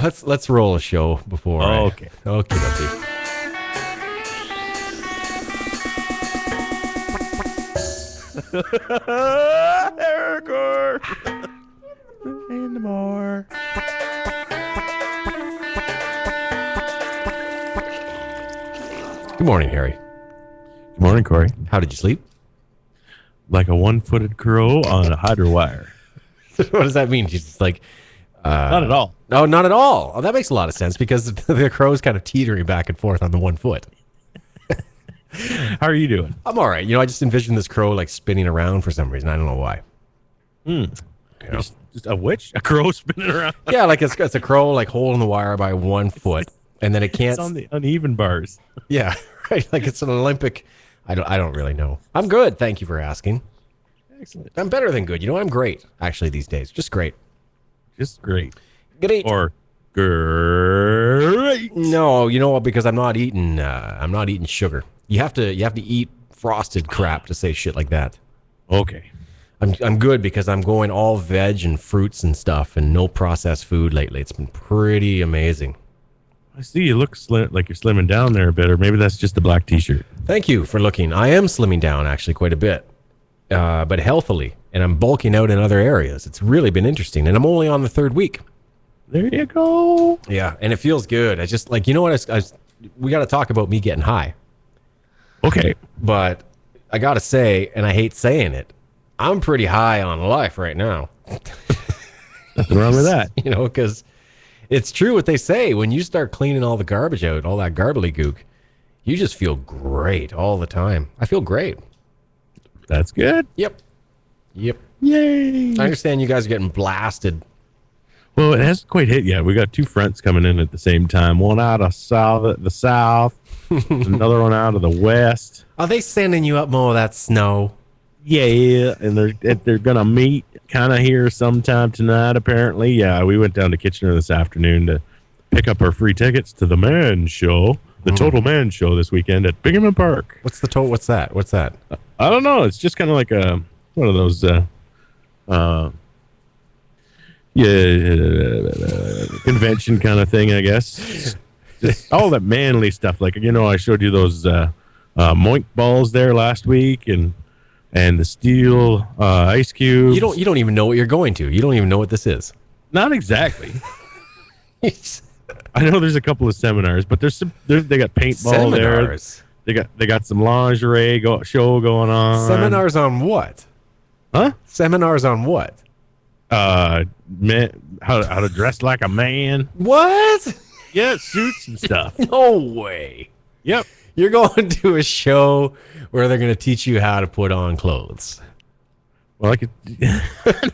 let's roll a show before. Okay. Okay. HairCor. And more. Good morning, Harry. Good morning, Corey. How did you sleep? Like a one-footed crow on a hydro wire. What does that mean? She's just like, Not at all. no, not at all. Oh, that makes a lot of sense because the crow's kind of teetering back and forth on the one foot. How are you doing? I'm all right. I just envisioned this crow like spinning around for some reason. I don't know why. Just a witch? A crow spinning around? Yeah, like it's a crow like holding the wire by 1 foot, and then it can't. It's on the uneven bars. Yeah, right. Like it's an Olympic. I don't really know. I'm good. Thank you for asking. Excellent. I'm better than good. I'm great actually these days. Just great. Just great. Great. Or great. No, you know what? Because I'm not eating. I'm not eating sugar. You have to eat frosted crap to say shit like that. Okay. I'm good because I'm going all veg and fruits and stuff and no processed food lately. It's been pretty amazing. I see you look like you're slimming down there a bit, or maybe that's just the black t-shirt. Thank you for looking. I am slimming down actually quite a bit, but healthily, and I'm bulking out in other areas. It's really been interesting, and I'm only on the 3rd week. There you go. Yeah, and it feels good. I just like, you know what? We got to talk about me getting high. Okay. But I got to say, and I hate saying it, I'm pretty high on life right now. Nothing wrong with that. Because it's true what they say. When you start cleaning all the garbage out, all that garbly-gook, you just feel great all the time. I feel great. That's good. Yep. Yay. I understand you guys are getting blasted. Well, it hasn't quite hit yet. We got 2 fronts coming in at the same time. One out of the south, another one out of the west. Are they sending you up more of that snow? Yeah, and they're gonna meet kind of here sometime tonight. Apparently, yeah. We went down to Kitchener this afternoon to pick up our free tickets to the Man Show, the Total Man Show this weekend at Binghamton Park. What's that? What's that? I don't know. It's just kind of like one of those convention kind of thing, I guess. Just all that manly stuff. Like, I showed you those moink balls there last week, and the steel ice cubes. You don't even know what you're going to. You don't even know what this is. Not exactly. I know there's a couple of seminars, but they got paintball Seminars. there. They got some lingerie show going on. Seminars on what? Huh? Seminars on what? Man, how to dress like a man. What? Yeah, suits and stuff. No way. Yep. You're going to a show where they're going to teach you how to put on clothes. Well,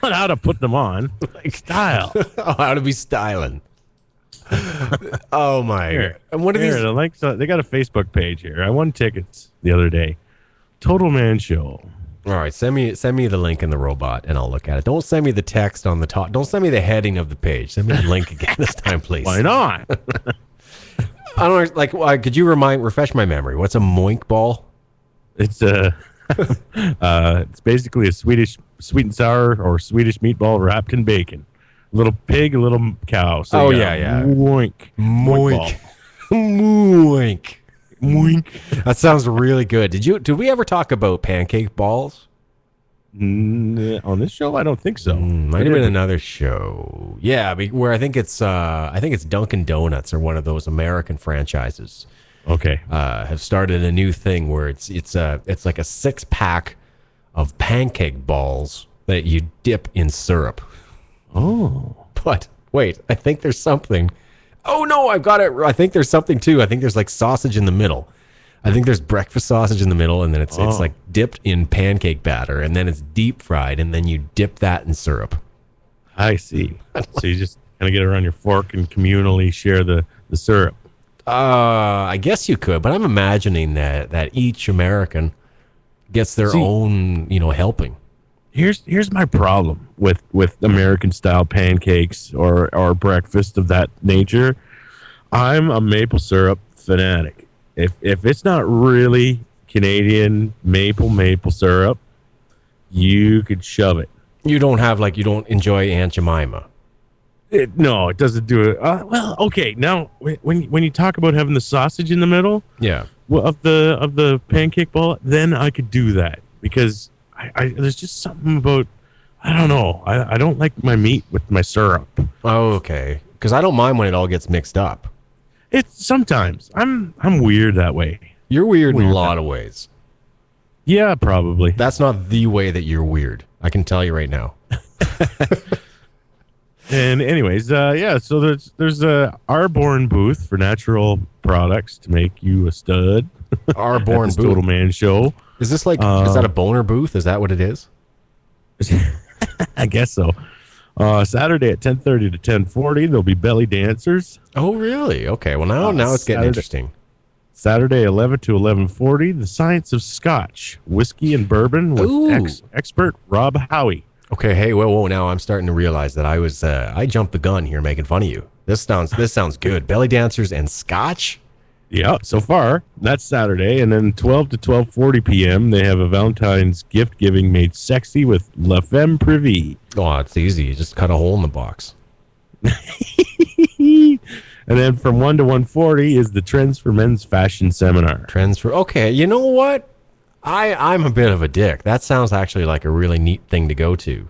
not how to put them on, like style. Oh, how to be styling. Oh my! Here, and what are these? They got a Facebook page here. I won tickets the other day. Total Man Show. All right, send me the link in the robot, and I'll look at it. Don't send me the text on the top. Don't send me the heading of the page. Send me the link again this time, please. Why not? I don't like. Could you refresh my memory? What's a moink ball? It's it's basically a Swedish sweet and sour or Swedish meatball wrapped in bacon. A little pig, a little cow. So yeah. Moink. Moink. Moink. Moink. That sounds really good. Did we ever talk about pancake balls? On this show, I don't think so. Might have been another show. Yeah, where I think it's Dunkin' Donuts or one of those American franchises. Okay. Have started a new thing where it's like a 6-pack of pancake balls that you dip in syrup. Oh. But wait, I think there's something. Oh no, I've got it. I think there's something too. I think there's like sausage in the middle. I think there's breakfast sausage in the middle, and then it's like dipped in pancake batter, and then it's deep fried, and then you dip that in syrup. I see. So you just kind of get around your fork and communally share the syrup. I guess you could, but I'm imagining that each American gets their own, helping. Here's my problem with American style pancakes or breakfast of that nature. I'm a maple syrup fanatic. If it's not really Canadian maple syrup, you could shove it. You don't enjoy Aunt Jemima. No, it doesn't do it. Well, okay. Now, when you talk about having the sausage in the middle, Yeah. of the pancake ball, then I could do that because I there's just something about I don't know. I don't like my meat with my syrup. Oh, okay. Because I don't mind when it all gets mixed up. It's sometimes I'm weird that way. You're weird in a Weird. lot of ways. Yeah, probably. That's not the way that you're weird. I can tell you right now. And anyways, yeah. So there's a Arborn booth for natural products to make you a stud. Our At born this booth. Total Man Show. Is this like, is that a boner booth? Is that what it is? I guess so. Saturday at 10:30 to 10:40, there'll be belly dancers. Oh, really? Okay. Well, now it's getting Saturday. interesting. Saturday 11 to 11:40, the science of Scotch, whiskey and bourbon Ooh. with expert Rob Howie. Okay. Hey, whoa. Now I'm starting to realize that I jumped the gun here making fun of you. This sounds good. Belly dancers and scotch. Yeah, so far that's Saturday, and then 12 to 12:40 p.m. they have a Valentine's gift giving made sexy with La Femme Privée. Oh, it's easy. You just cut a hole in the box. And then from 1 to 1:40 is the Trends for Men's Fashion Seminar. Trends for okay. You know what? I'm a bit of a dick. That sounds actually like a really neat thing to go to.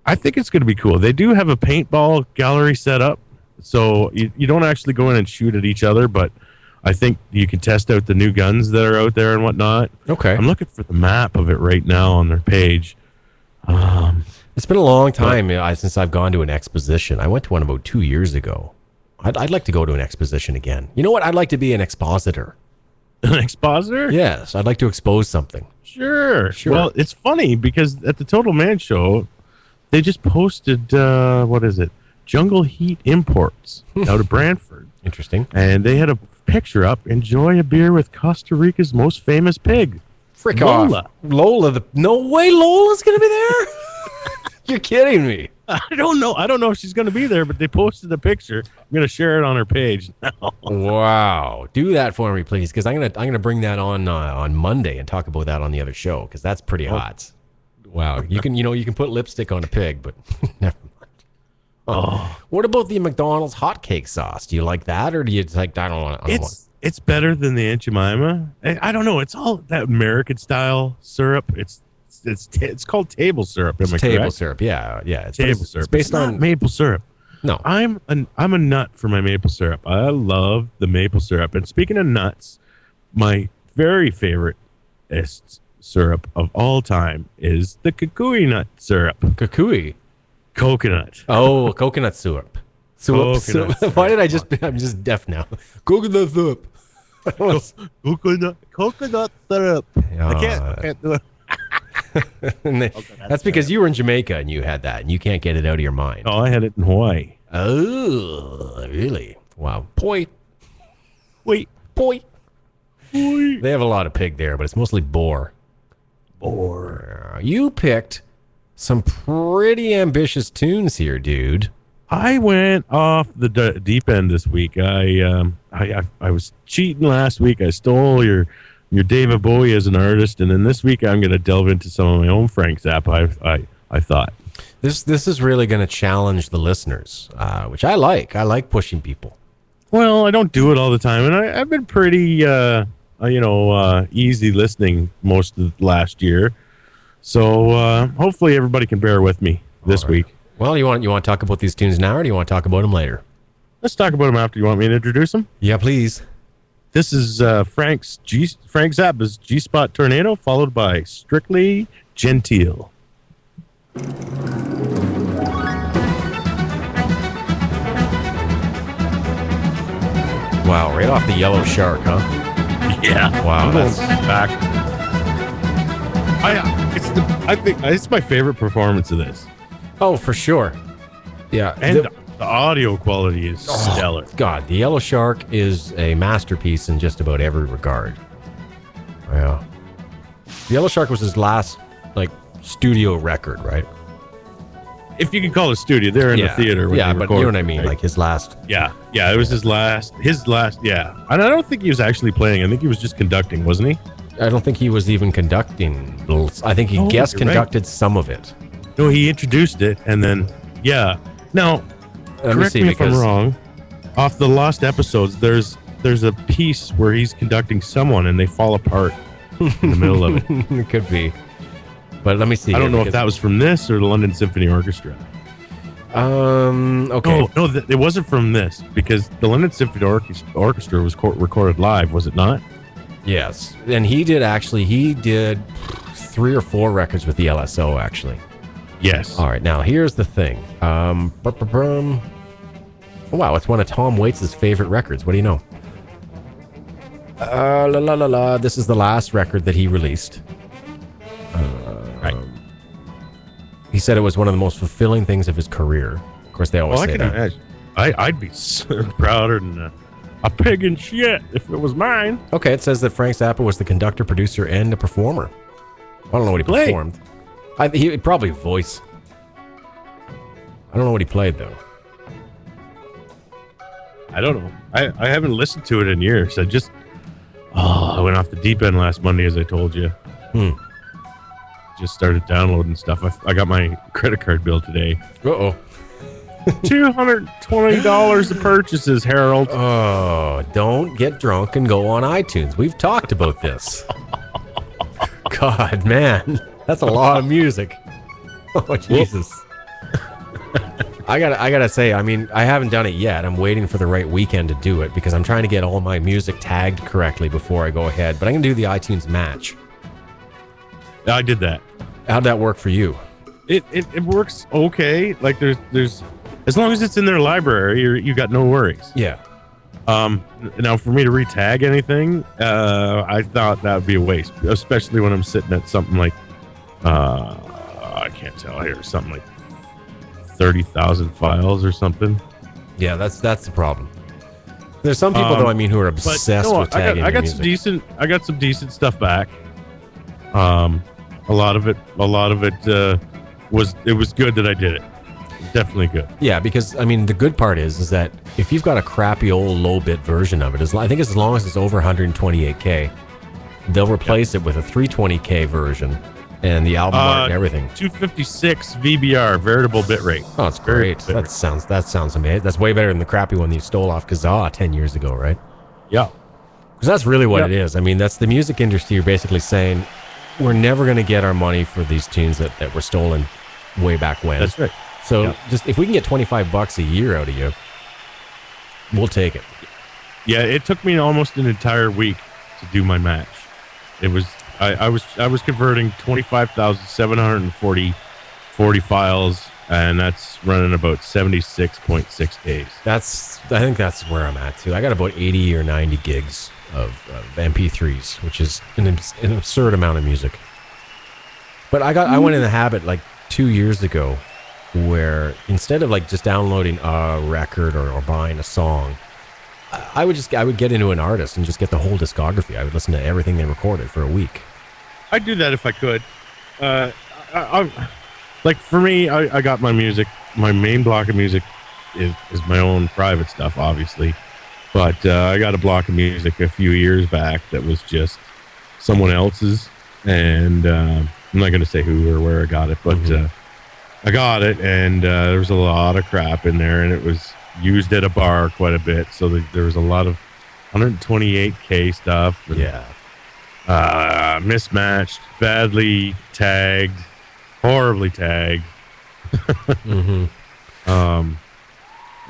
I think it's going to be cool. They do have a paintball gallery set up, so you don't actually go in and shoot at each other, but I think you can test out the new guns that are out there and whatnot. Okay. I'm looking for the map of it right now on their page. It's been a long time since I've gone to an exposition. I went to one about 2 years ago. I'd like to go to an exposition again. You know what? I'd like to be an expositor. An expositor? Yes, I'd like to expose something. Sure. Sure. Well, it's funny because at the Total Man Show, they just posted, what is it? Jungle Heat Imports out of Brantford. Interesting. And they had a picture up. Enjoy a beer with Costa Rica's most famous pig. Frick Lola. off. Lola. No way Lola's going to be there? You're kidding me. I don't know. I don't know if she's going to be there, but they posted the picture. I'm going to share it on her page. Wow. Do that for me, please, because I'm gonna bring that on Monday and talk about that on the other show, because that's pretty hot. Wow. You can put lipstick on a pig, but never mind. Oh. What about the McDonald's hotcake sauce? Do you like that, or do you like? I don't want. It's better than the Aunt Jemima. I don't know. It's all that American style syrup. It's called table syrup. Am I Table correct? syrup. Yeah. It's Table syrup. It's based It's not on maple syrup. No. I'm a nut for my maple syrup. I love the maple syrup. And speaking of nuts, my very favorite syrup of all time is the kukui nut syrup. Kukui. Coconut. Oh, coconut syrup. Coconut Syrup. Why did I'm just deaf now. Coconut syrup. Coconut syrup. I can't do it. That's because you were in Jamaica and you had that, and you can't get it out of your mind. Oh, I had it in Hawaii. Oh, really? Wow. Poi. Wait. Poi. They have a lot of pig there, but it's mostly boar. Boar. You picked some pretty ambitious tunes here, dude. I went off the deep end this week. I was cheating last week. I stole your David Bowie as an artist, and then this week I'm going to delve into some of my own Frank Zappa. I thought this is really going to challenge the listeners, which I like. I like pushing people. Well, I don't do it all the time, and I've been pretty easy listening most of the last year. So hopefully everybody can bear with me this week. Well, you want to talk about these tunes now, or do you want to talk about them later? Let's talk about them after. You want me to introduce them? Yeah, please. This is Frank Zappa's G-Spot Tornado, followed by Strictly Genteel. Wow, right off the Yellow Shark, huh? Yeah. Wow, that's back. I think it's my favorite performance of this. Oh, for sure. Yeah, and the audio quality is stellar. God, the Yellow Shark is a masterpiece in just about every regard. Yeah. The Yellow Shark was his last studio record, right? If you can call it studio, they're in the theater. When but you know what I mean, right? like his last. Yeah, it was his last. Yeah, and I don't think he was actually playing. I think he was just conducting, wasn't he? I don't think he was even conducting. I think he guest conducted some of it. No, he introduced it, and then Now, Let me correct see me if I'm because wrong. Off the lost episodes, there's a piece where he's conducting someone and they fall apart in the middle of it. it could be. But let me see. I don't here, know if that was from this or the London Symphony Orchestra. Okay. No, it wasn't from this because the London Symphony Orchestra was recorded live, was it not? Yes, and he did 3 or 4 records with the LSO actually. Yes. All right, now here's the thing. Oh, wow, it's one of Tom Waits' favorite records. What do you know? La la la la. This is the last record that he released. Right. He said it was one of the most fulfilling things of his career. Of course, they always Well, I say can that. imagine. I'd be so prouder than a pig in shit if it was mine. Okay, it says that Frank Zappa was the conductor, producer, and a performer. I don't know what he Played. performed. He probably voice. I don't know what he played though. I don't know. I haven't listened to it in years. I went off the deep end last Monday, as I told you. Just started downloading stuff. I got my credit card bill today. Uh-oh. $220 of purchases, Harold. Oh, don't get drunk and go on iTunes. We've talked about this. God, man. That's a lot of music. Oh, Jesus. I gotta say, I mean, I haven't done it yet. I'm waiting for the right weekend to do it because I'm trying to get all my music tagged correctly before I go ahead. But I'm gonna do the iTunes match. I did that. How'd that work for you? It works okay. Like there's as long as it's in their library, you got no worries. Yeah. Now for me to retag anything, I thought that would be a waste, especially when I'm sitting at something like I can't tell here, something like 30,000 files or something. Yeah, that's the problem. There's some people though, I mean, who are But obsessed no, with tagging. I got music. some decent stuff back. A lot of it was good that I did it. Definitely good. Yeah, because I mean, the good part is that if you've got a crappy old low bit version of it, I think as long as it's over 128K, they'll replace it with a 320K version and the album art and everything. 256 VBR, veritable bitrate. Oh, it's great. That sounds amazing. That's way better than the crappy one that you stole off Kazaa 10 years ago, right? Yeah. Because that's really what Yep. it is. I mean, that's the music industry basically saying, we're never going to get our money for these tunes that were stolen way back when. That's right. So Yep. just if we can get $25 a year out of you, we'll take it. Yeah, it took me almost an entire week to do my match. It was I was converting 25,740 files, and that's running about 76.6 days. I think that's where I'm at too. I got about 80 or 90 gigs of MP3s, which is an absurd amount of music. But I went in the habit like 2 years ago where instead of like just downloading a record or buying a song, I would get into an artist and just get the whole discography. I would listen to everything they recorded for a week. I'd do that if I could. Like for me, I got my music. My main block of music is my own private stuff, obviously. But I got a block of music a few years back that was just someone else's, and I'm not going to say who or where I got it, but I got it, and there was a lot of crap in there, and it was used at a bar quite a bit. So there was a lot of 128K stuff. And, mismatched, badly tagged, horribly tagged.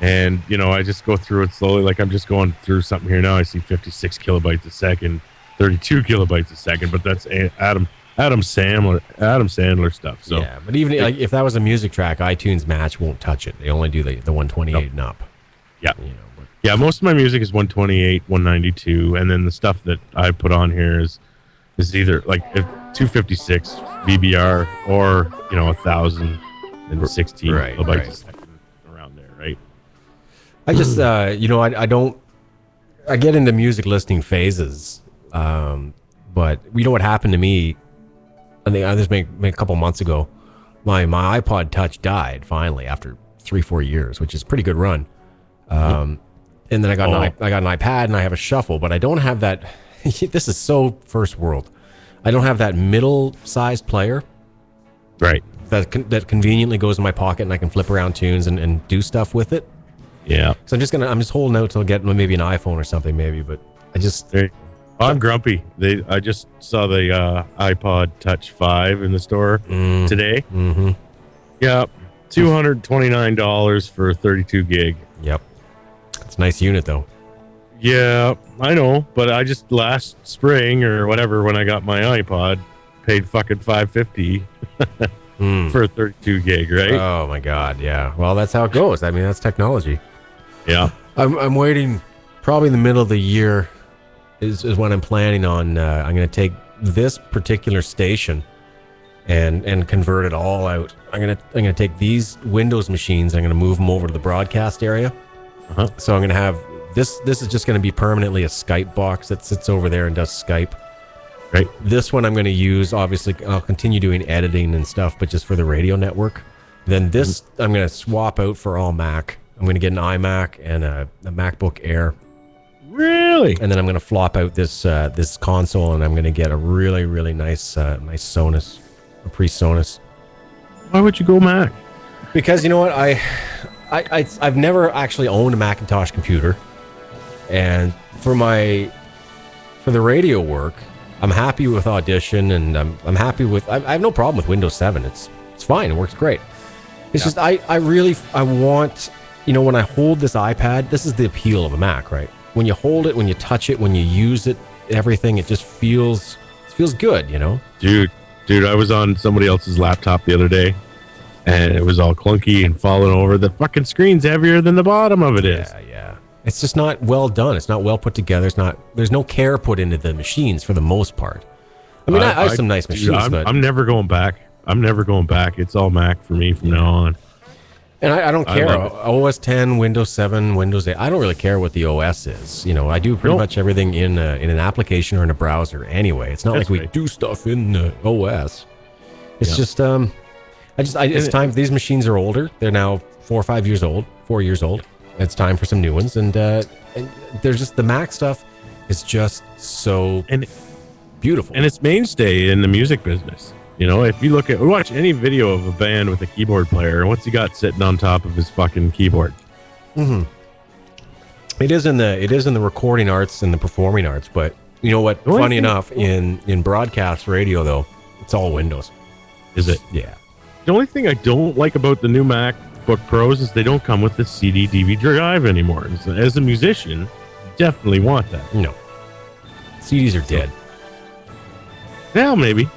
And I just go through it slowly. Like I'm just going through something here now. I see 56 kilobytes a second, 32 kilobytes a second, but that's Adam Sandler stuff. So yeah, but even like if that was a music track, iTunes Match won't touch it. They only do the 128 and up. Yeah. But Yeah, most of my music is 128, 192, and then the stuff that I put on here is either like 256 VBR or 1,016 Right, kilobytes right. a second, around there, right? I just I get into music listening phases, but you know what happened to me? I think this may a couple months ago. My iPod Touch died finally after 3-4 years, which is a pretty good run. And then I got an iPad and I have a shuffle, but I don't have that. This is so first world. I don't have that middle-sized player Right. that conveniently goes in my pocket and I can flip around tunes and do stuff with it. Yeah. So I'm just holding out till I get maybe an iPhone or something, maybe. But I just, I'm grumpy. I just saw the iPod Touch 5 in the store today. Mm-hmm. Yeah, $229 for 32 gig. Yep. It's a nice unit though. Yeah, I know, but I just last spring or whatever when I got my iPod paid fucking $550 for 32 gig, right? Oh my God, yeah. Well, that's how it goes. I mean, that's technology. Yeah. I'm waiting. Probably in the middle of the year is when I'm planning on. I'm going to take this particular station and convert it all out. I'm gonna take these Windows machines. I'm gonna move them over to the broadcast area. So I'm gonna have this. This is just gonna be permanently a Skype box that sits over there and does Skype. Right. This one I'm gonna use. Obviously, I'll continue doing editing and stuff, but just for the radio network. Then this I'm gonna swap out for all Mac. I'm gonna get an iMac and a MacBook Air. Really? And then I'm gonna flop out this this console, and I'm gonna get a really really nice nice Sonus, a pre-Sonus. Why would you go Mac? Because you know what, I've never actually owned a Macintosh computer, and for the radio work, I'm happy with Audition, and I'm happy with. I have no problem with Windows 7. It's fine. It works great. It's just I want, you know, when I hold this iPad, this is the appeal of a Mac, right? When you hold it, when you touch it, when you use it, everything, it just feels good, you know? Dude, I was on somebody else's laptop the other day, and it was all clunky and falling over. The fucking screen's heavier than the bottom of it is. Yeah. It's just not well done. It's not well put together. There's no care put into the machines for the most part. I mean, I have some nice machines, but I'm never going back. It's all Mac for me from now on. And I don't care. OS 10, Windows 7, Windows 8. I don't really care what the OS is. You know, I do pretty much everything in an application or in a browser anyway. It's not like we do stuff in the OS. It's just it's time. These machines are older. They're now 4 years old. It's time for some new ones. And there's just the Mac stuff is just so beautiful. And it's mainstay in the music business. You know, if you watch any video of a band with a keyboard player, what's he got sitting on top of his fucking keyboard? Mm-hmm. It is in the recording arts and the performing arts, but you know what? Funny enough, in broadcast radio though, it's all Windows. Is it? Yeah. The only thing I don't like about the new MacBook Pros is they don't come with the CD DVD drive anymore. As a musician, you definitely want that. No. CDs are dead. Yeah, maybe.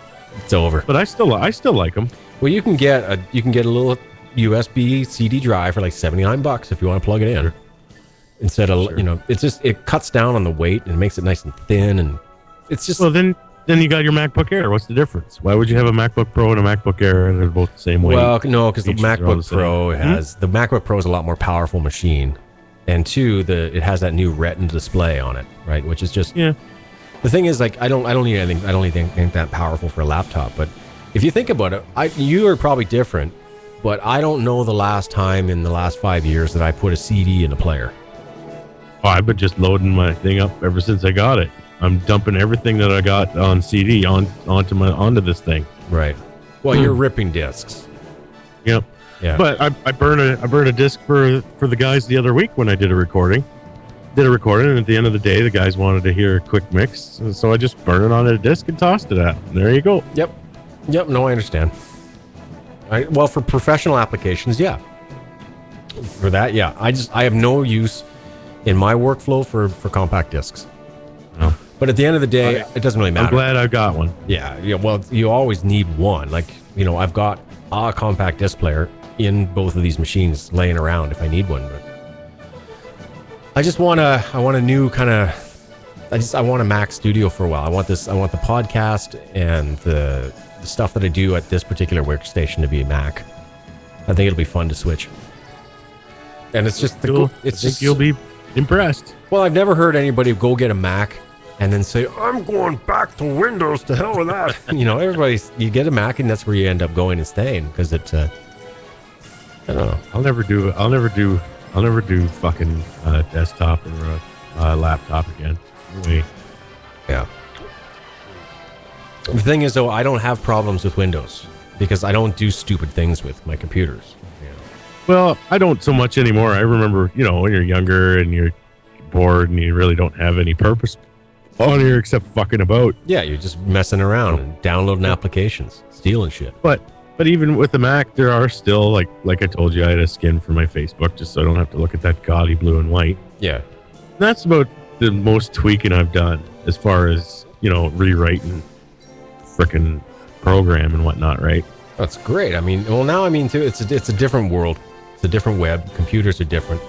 It's over. But I still like them. Well, you can get a little USB CD drive for like $79 if you want to plug it in. Instead of it cuts down on the weight and makes it nice and thin, and it's just. Well, then you got your MacBook Air. What's the difference? Why would you have a MacBook Pro and a MacBook Air and they're both the same weight? Well, no, because the MacBook Pro the MacBook Pro is a lot more powerful machine, and two, it has that new Retina display on it, right? Which is just The thing is, like, I don't need anything. I don't need anything that powerful for a laptop. But if you think about it, you are probably different. But I don't know the last time in the last 5 years that I put a CD in a player. Oh, I've been just loading my thing up ever since I got it. I'm dumping everything that I got on CD onto this thing. Right. Well, you're ripping discs. Yep. Yeah. But I burn a disc for the guys the other week when I did a recording. And at the end of the day, the guys wanted to hear a quick mix, so I just burned it on a disc and tossed it out. And there you go. Yep. No, I understand. Well, for professional applications, yeah. For that, yeah. I have no use in my workflow for compact discs. No. But at the end of the day, it doesn't really matter. I'm glad I got one. Yeah. Well, you always need one. Like, you know, I've got a compact disc player in both of these machines laying around if I need one, but I want a new kind of, I want a Mac Studio for a while. I want the podcast and the stuff that I do at this particular workstation to be a Mac. I think it'll be fun to switch. And it's just, you'll be impressed. Well, I've never heard anybody go get a Mac and then say, I'm going back to Windows, to hell with that. You know, you get a Mac and that's where you end up going and staying because I don't know. I'll never do fucking desktop or a laptop again. Really. Yeah. The thing is, though, I don't have problems with Windows because I don't do stupid things with my computers. Well, I don't so much anymore. I remember, when you're younger and you're bored and you really don't have any purpose on here except fucking about. Yeah, you're just messing around and downloading applications, stealing shit. But even with the Mac, there are still, like I told you, I had a skin for my Facebook just so I don't have to look at that gaudy blue and white. Yeah. That's about the most tweaking I've done as far as, rewriting frickin' program and whatnot, right? That's great. I mean, too, it's a different world. It's a different web. Computers are different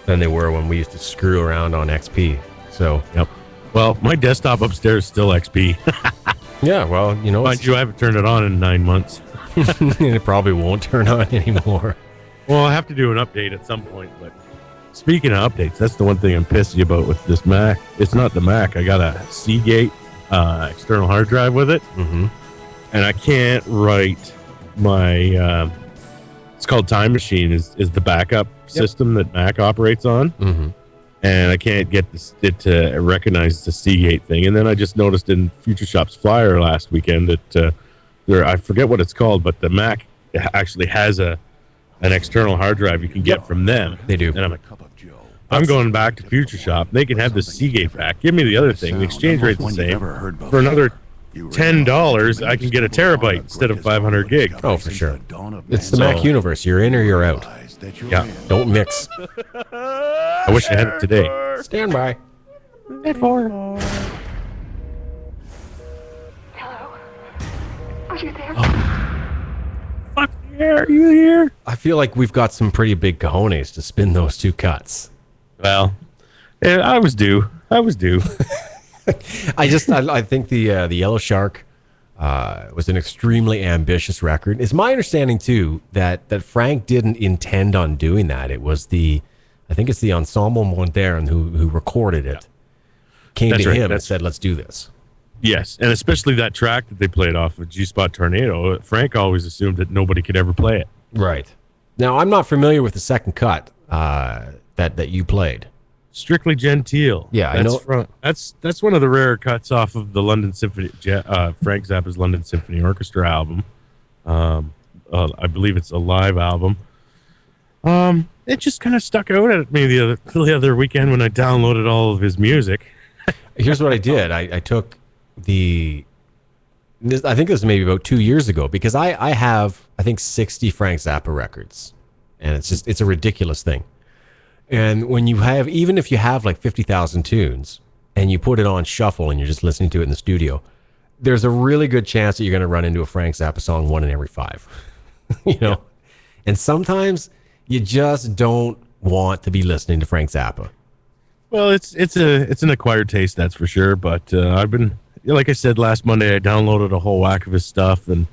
than they were when we used to screw around on XP. So, yep. Well, my desktop upstairs is still XP. Yeah, well, Mind you, I haven't turned it on in 9 months. It probably won't turn on anymore. Well, I'll have to do an update at some point. But speaking of updates, that's the one thing I'm pissy about with this Mac. It's not the Mac. I got a Seagate external hard drive with it. Mm-hmm. And I can't write my... it's called Time Machine is the backup system that Mac operates on. Mm-hmm. And I can't get it to recognize the Seagate thing. And then I just noticed in Future Shop's flyer last weekend that I forget what it's called, but the Mac actually has an external hard drive you can get from them. They do. And I'm going back to Future Shop. They can have the Seagate back. Give me the other thing. The exchange rate's the same. For another $10, I can get a terabyte instead of 500 gig. Oh, for sure. It's the Mac universe. You're in or you're out. Yeah. Don't mix. I wish I had it today. Stand by. Hello? Are you there? Fuck yeah, are you here? I feel like we've got some pretty big cojones to spin those two cuts. Well, yeah, I was due. I think the Yellow Shark was an extremely ambitious record. It's my understanding too that Frank didn't intend on doing that. It was I think it's the Ensemble Modern who recorded it. Came That's to right. him and said, "Let's do this." Yes, and especially that track that they played off of G-Spot Tornado. Frank always assumed that nobody could ever play it. Right. Now, I'm not familiar with the second cut that you played. Strictly Gentile. Yeah, I know. That's one of the rare cuts off of the London Symphony, Frank Zappa's London Symphony Orchestra album. I believe it's a live album. It just kind of stuck out at me the other weekend when I downloaded all of his music. Here's what I did. I took I think this was maybe about 2 years ago, because I have, I think, 60 Frank Zappa records, and it's a ridiculous thing. And even if you have like 50,000 tunes and you put it on shuffle and you're just listening to it in the studio, there's a really good chance that you're going to run into a Frank Zappa song 1 in every 5, Yeah. And sometimes you just don't want to be listening to Frank Zappa. Well, it's an acquired taste, that's for sure. But I've been, like I said last Monday, I downloaded a whole whack of his stuff, and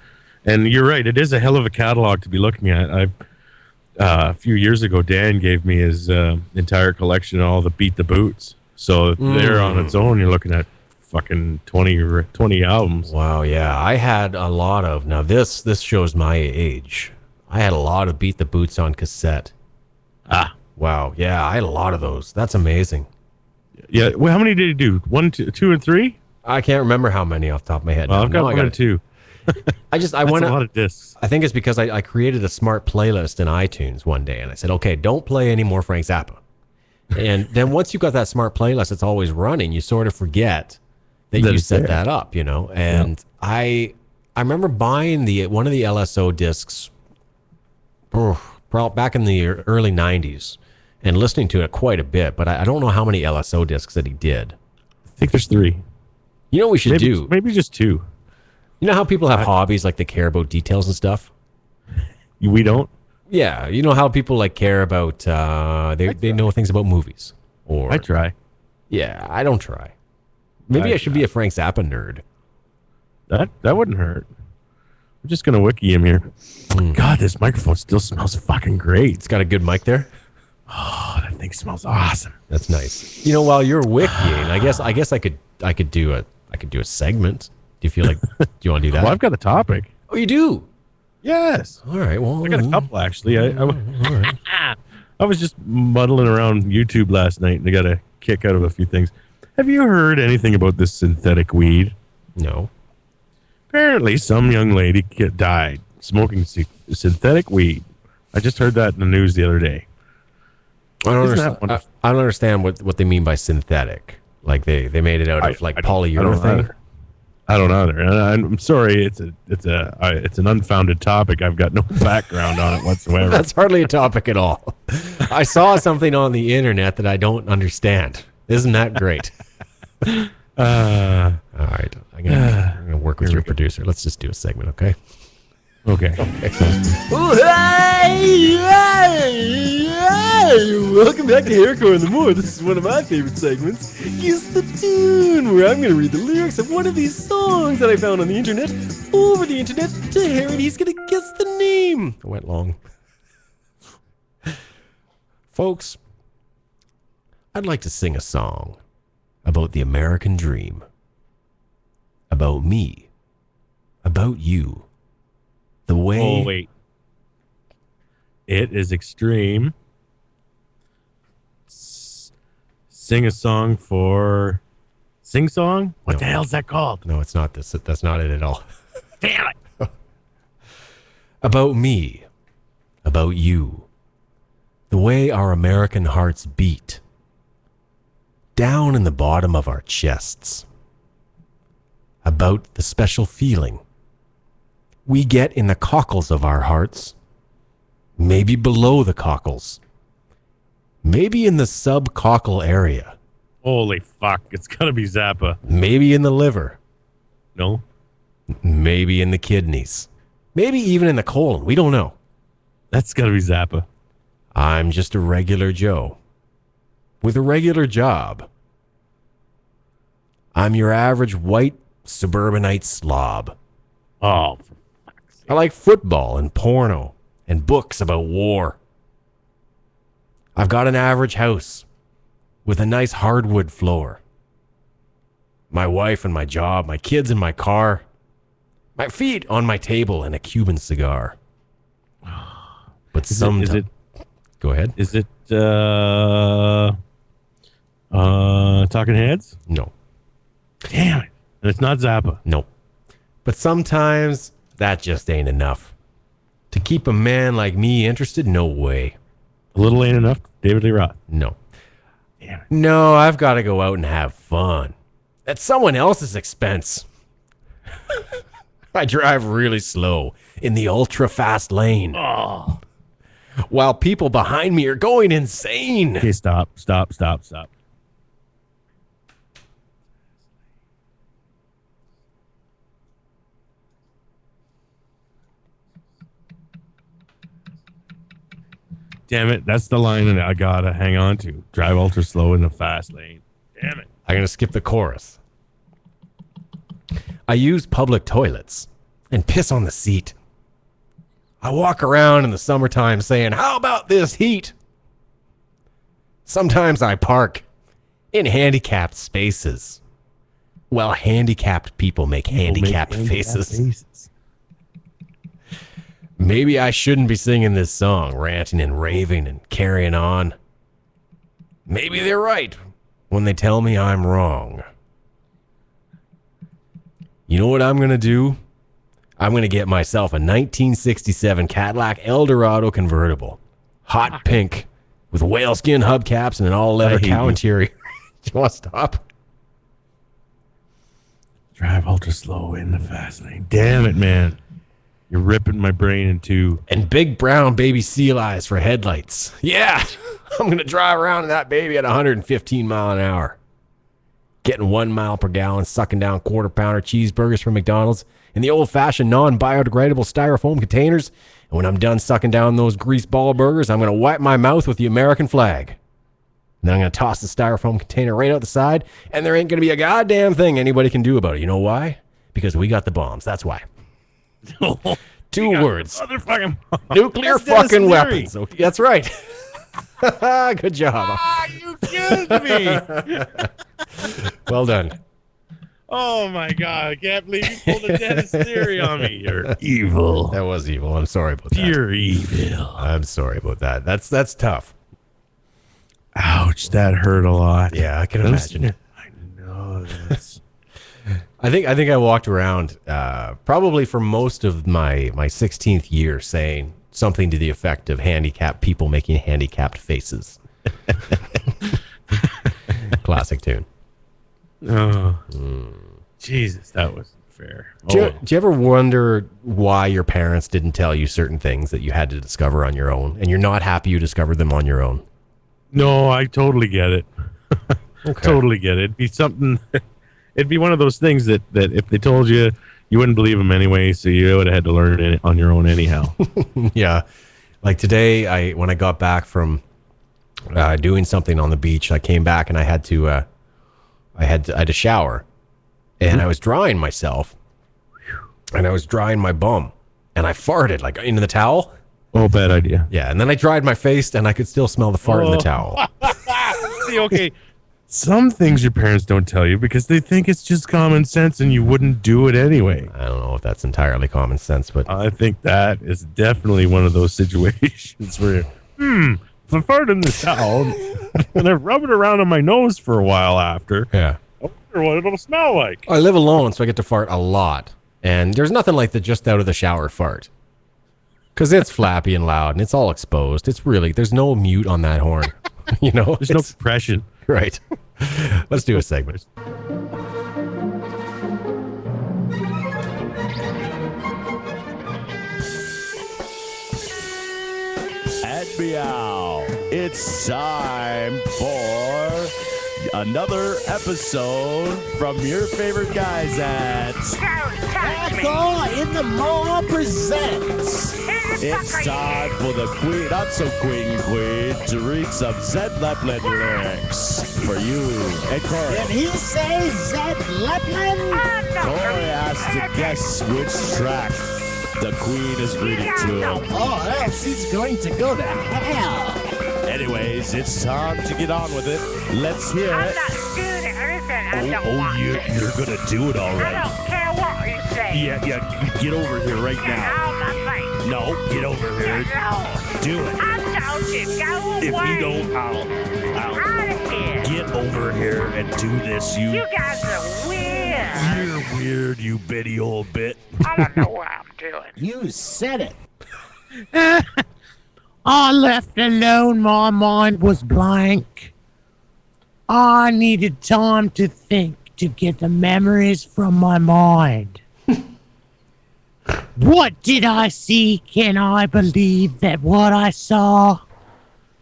you're right, it is a hell of a catalog to be looking at. A few years ago, Dan gave me his entire collection of all the Beat the Boots. So there on its own, you're looking at fucking 20 albums. Wow, yeah, I had a lot of. Now this shows my age. I had a lot of Beat the Boots on cassette. Wow, yeah, I had a lot of those. That's amazing. Yeah, well, how many did he do? 1, 2, and 3? I can't remember how many off the top of my head. Well, I've got 1 and 2. I That's went a lot of discs. I think it's because I created a smart playlist in iTunes one day, and I said, okay, don't play any more Frank Zappa. And then once you've got that smart playlist, it's always running. You sort of forget that you set that up, And I remember buying one of the LSO discs back in the early 90s and listening to it quite a bit, but I don't know how many LSO discs that he did. I think there's 3. You know what we should do? Maybe just 2. You know how people have hobbies, like they care about details and stuff? We don't? Yeah, you know how people like care about they know things about movies. Or I try. Yeah, I don't try. Maybe I should be a Frank Zappa nerd. That wouldn't hurt. I'm just gonna wiki him here. God, this microphone still smells fucking great. It's got a good mic there. Oh, that thing smells awesome. That's nice. While you're wikiing, I guess I could do a segment. Do you feel like do you want to do that? Well, I've got a topic. Oh, you do? Yes. All right. Well, I got a couple actually. all right. I was just muddling around YouTube last night and I got a kick out of a few things. Have you heard anything about this synthetic weed? No. Apparently, some young lady died smoking synthetic weed. I just heard that in the news the other day. I don't Isn't that understand. wonderful? I don't understand what they mean by synthetic. Like they made it out of like polyurethane. I don't either. And I'm sorry. It's an unfounded topic. I've got no background on it whatsoever. That's hardly a topic at all. I saw something on the internet that I don't understand. Isn't that great? All right. I'm gonna work with your producer. Let's just do a segment, okay? Okay. Welcome back to HairCor in the Morning. This is one of my favorite segments. Guess the Tune, where I'm going to read the lyrics of one of these songs that I found on the internet, over the internet, to Harry, and he's going to guess the name. I went long. Folks, I'd like to sing a song about the American dream. About me. About you. The way... Oh, wait. It is extreme. Sing a song for... Sing song? What No. the hell's that called? No, it's not this. That's not it at all. Damn it. About me. About you. The way our American hearts beat. Down in the bottom of our chests. About the special feeling we get in the cockles of our hearts. Maybe below the cockles. Maybe in the subcockle area. Holy fuck. It's got to be Zappa. Maybe in the liver. No? Maybe in the kidneys. Maybe even in the colon. We don't know. That's got to be Zappa. I'm just a regular Joe with a regular job. I'm your average white suburbanite slob. Oh, I like football and porno and books about war. I've got an average house with a nice hardwood floor. My wife and my job, my kids and my car, my feet on my table and a Cuban cigar. But sometimes... Go ahead. Is it Talking Heads? No. Damn it. And it's not Zappa. No. But sometimes that just ain't enough. To keep a man like me interested? No way. A little ain't enough. David Lee Roth. No. Damn it. No, I've got to go out and have fun. At someone else's expense. I drive really slow in the ultra fast lane. Oh. While people behind me are going insane. Okay, stop. Damn it, that's the line that I gotta hang on to. Drive ultra slow in the fast lane. Damn it. I'm going to skip the chorus. I use public toilets and piss on the seat. I walk around in the summertime saying, how about this heat? Sometimes I park in handicapped spaces. Well, handicapped people make handicapped faces. Maybe I shouldn't be singing this song, ranting and raving and carrying on. Maybe they're right when they tell me I'm wrong. You know what I'm going to do? I'm going to get myself a 1967 Cadillac Eldorado convertible. Hot pink with whaleskin hubcaps and an all-leather cow interior. You want to stop? Drive ultra slow in the fast lane. Damn it, man. You're ripping my brain in two. And big brown baby seal eyes for headlights. Yeah, I'm going to drive around in that baby at 115 mile an hour. Getting 1 mile per gallon, sucking down quarter-pounder cheeseburgers from McDonald's in the old-fashioned non-biodegradable styrofoam containers. And when I'm done sucking down those grease ball burgers, I'm going to wipe my mouth with the American flag. And then I'm going to toss the styrofoam container right out the side, and there ain't going to be a goddamn thing anybody can do about it. You know why? Because we got the bombs. That's why. 2 words. Motherfucking Nuclear fucking weapons. Okay, that's right. Good job. You killed me. Well done. Oh my god, I can't believe you pulled a Dennis theory on me. You're evil. That was evil. I'm sorry about that. Pure evil. I'm sorry about that. That's tough. Ouch, that hurt a lot. Yeah, I can imagine. I know this. I think I walked around probably for most of my 16th year saying something to the effect of handicapped people making handicapped faces. Classic tune. Oh, Jesus, that wasn't fair. Do you ever wonder why your parents didn't tell you certain things that you had to discover on your own, and you're not happy you discovered them on your own? No, I totally get it. Okay. Totally get it. It'd be something. It'd be one of those things that if they told you, you wouldn't believe them anyway, so you would have had to learn it on your own anyhow. Yeah. Like today, when I got back from doing something on the beach, I came back and I had to shower, and I was drying myself, and I was drying my bum, and I farted like into the towel. Oh, bad idea. Yeah, and then I dried my face, and I could still smell the fart in the towel. See, okay. Some things your parents don't tell you because they think it's just common sense and you wouldn't do it anyway. I don't know if that's entirely common sense, but I think that is definitely one of those situations where, if I fart in the towel and I rub it around on my nose for a while after, yeah. I wonder what it'll smell like. I live alone, so I get to fart a lot, and there's nothing like the just out of the shower fart, because it's flappy and loud and it's all exposed. It's really, there's no mute on that horn, you know. There's no compression. Right. Let's do a segment. And meow. It's time for another episode from your favorite guys at HairCor in the Mall presents. It's time for the queen, not so queen, to read some Zed Leplin lyrics for you and Corey. Did he say Zed Leplin? Corey has to guess which track the queen is reading to him. Or else he's going to go to hell. Anyways, it's time to get on with it. Let's hear I'm it. not doing it. Listen, I don't want you're gonna do it all I right. don't care what you say. Yeah, get over here right now. Out my face. No, get over here. No. Do it. I told you, go away. If you don't, I'll Out of here. get over here and do this. You guys are weird. You're weird, you bitty old bit. I don't know what I'm doing. You said it. I left alone, my mind was blank. I needed time to think to get the memories from my mind. What did I see? Can I believe that what I saw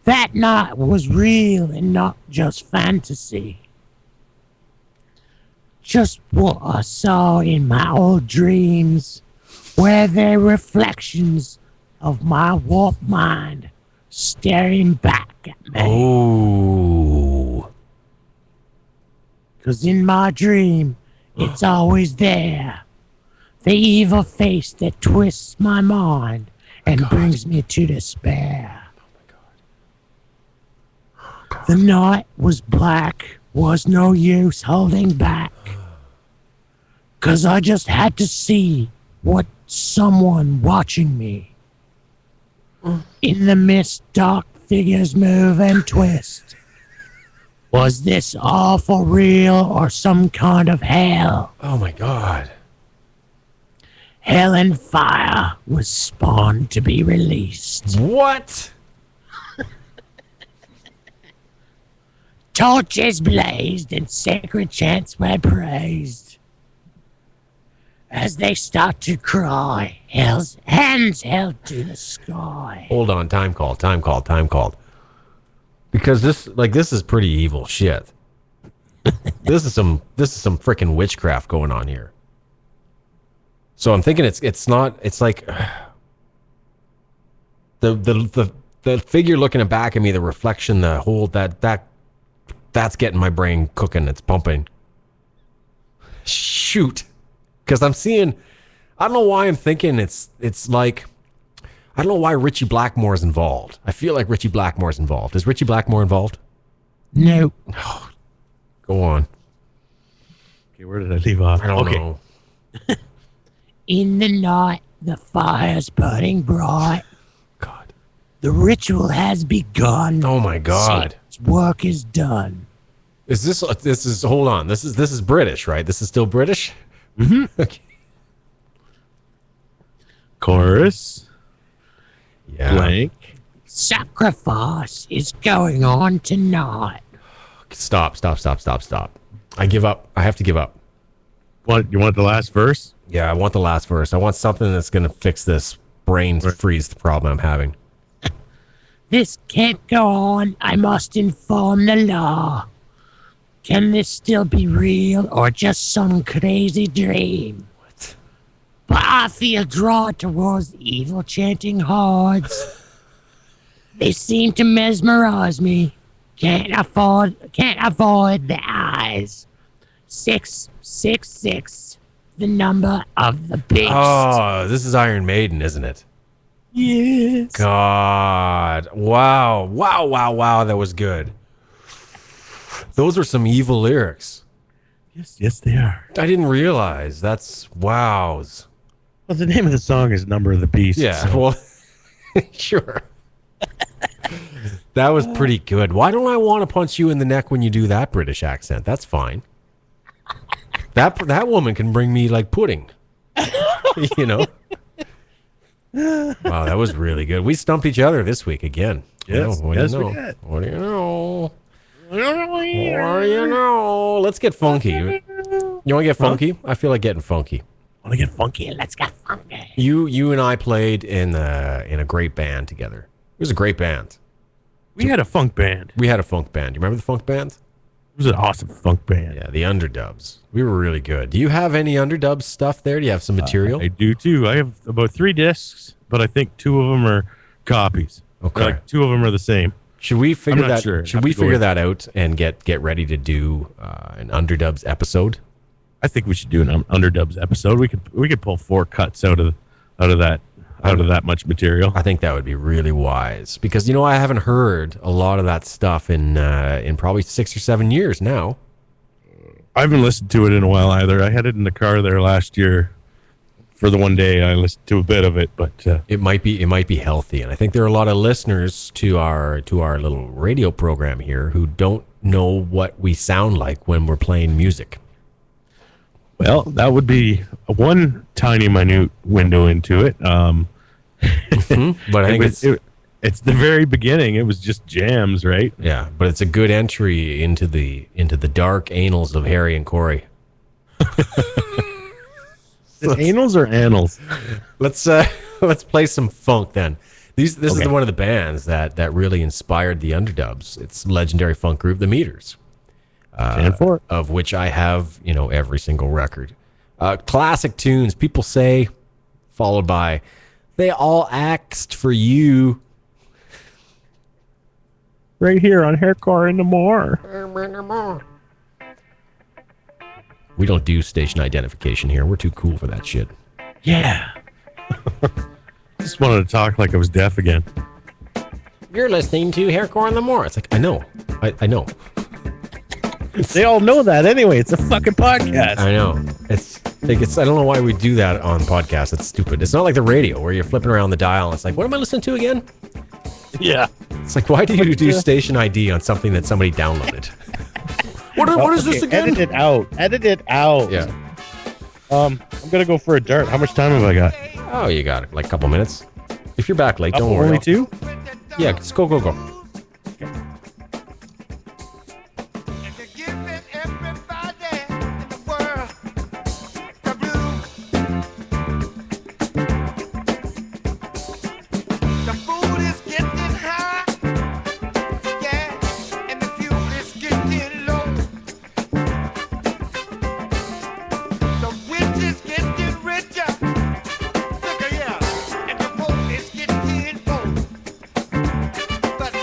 that night was real and not just fantasy? Just what I saw in my old dreams, were they reflections of my warped mind staring back at me? Oh. 'Cause in my dream, it's always there. The evil face that twists my mind and brings me to despair. The night was black, was no use holding back. 'Cause I just had to see what someone watching me. In the mist, dark figures move and twist. Was this all for real or some kind of hell? Oh my God. Hell and fire was spawned to be released. What? Torches blazed and sacred chants were praised. As they start to cry, hell's hands held to the sky. Hold on. Time called. Because this is pretty evil shit. This is some freaking witchcraft going on here. So I'm thinking it's like the figure looking back at me, the reflection, the whole that's getting my brain cooking. It's pumping. Shoot. Because I'm seeing, I don't know why I'm thinking it's like, I don't know why Richie Blackmore's involved. I feel like Richie Blackmore's involved. Is Richie Blackmore involved? No. Go on. Okay, where did I leave off? I don't know. In the night, the fire's burning bright. God. The ritual has begun. Oh my God. Satan's work is done. Is this hold on. This is British, right? This is still British? Mm-hmm. Okay. Chorus. Yeah. blank. Sacrifice is going on tonight. Stop. I give up. I have to give up. You want the last verse? Yeah, I want the last verse. I want something that's going to fix this brain freeze problem I'm having. This can't go on. I must inform the law. Can this still be real or just some crazy dream? What? But I feel drawn towards the evil chanting hordes. They seem to mesmerize me. Can't avoid the eyes. 666, the number of the beast. Oh, this is Iron Maiden, isn't it? Yes. God. Wow. That was good. Those were some evil lyrics. Yes, they are. I didn't realize. That's wows. Well, the name of the song is Number of the Beast. Yeah, so- well, sure. That was pretty good. Why don't I want to punch you in the neck when you do that British accent? That's fine. That woman can bring me like pudding. You know? Wow, that was really good. We stumped each other this week again. Yes, What do you yes, we know? did. What do you know? What do you know? Let's get funky. You want to get funky? I feel like getting funky. Want to get funky? Let's get funky. You and I played in a great band together. It was a great band. We had a funk band. We had a funk band. You remember the funk band? It was an awesome funk band. Yeah, the Underdubs. We were really good. Do you have any Underdubs stuff there? Do you have some material? I do too. I have about 3 discs, but I think 2 of them are copies. Okay. Like 2 of them are the same. Should we figure I'm not that? sure. Should Have we to go figure in. that out and get ready to do an Underdubs episode? I think we should do an Underdubs episode. We could pull 4 cuts out of that much material. I think that would be really wise because I haven't heard a lot of that stuff in probably 6 or 7 years now. I haven't listened to it in a while either. I had it in the car there last year for the one day. I listened to a bit of it, but It might be healthy, and I think there are a lot of listeners to our little radio program here who don't know what we sound like when we're playing music. well, that would be one tiny minute window into it. But I think It's the very beginning. It was just jams, right? yeah, but it's a good entry into the dark annals of Harry and Corey. Anals or annals? Let's play some funk then. This is Okay. one of the bands that really inspired the Underdubs. It's legendary funk group, the Meters, Stand for it. of which I have every single record. Classic tunes, people say, followed by, they all axed for you. Right here on HairCor in the More. We don't do station identification here. We're too cool for that shit. Yeah. Just wanted to talk like I was deaf again. You're listening to HairCor in the More. It's like, I know. I know. They all know that anyway. It's a fucking podcast. I know. I don't know why we do that on podcasts. It's stupid. It's not like the radio where you're flipping around the dial and it's like, what am I listening to again? Yeah. It's like, why do you do station ID on something that somebody downloaded? What is this again? Edit it out. Edit it out. Yeah. I'm gonna go for a dart. How much time have I got? Oh, you got it. Like a couple minutes. If you're back late, don't worry. Only 2? Yeah, just go. But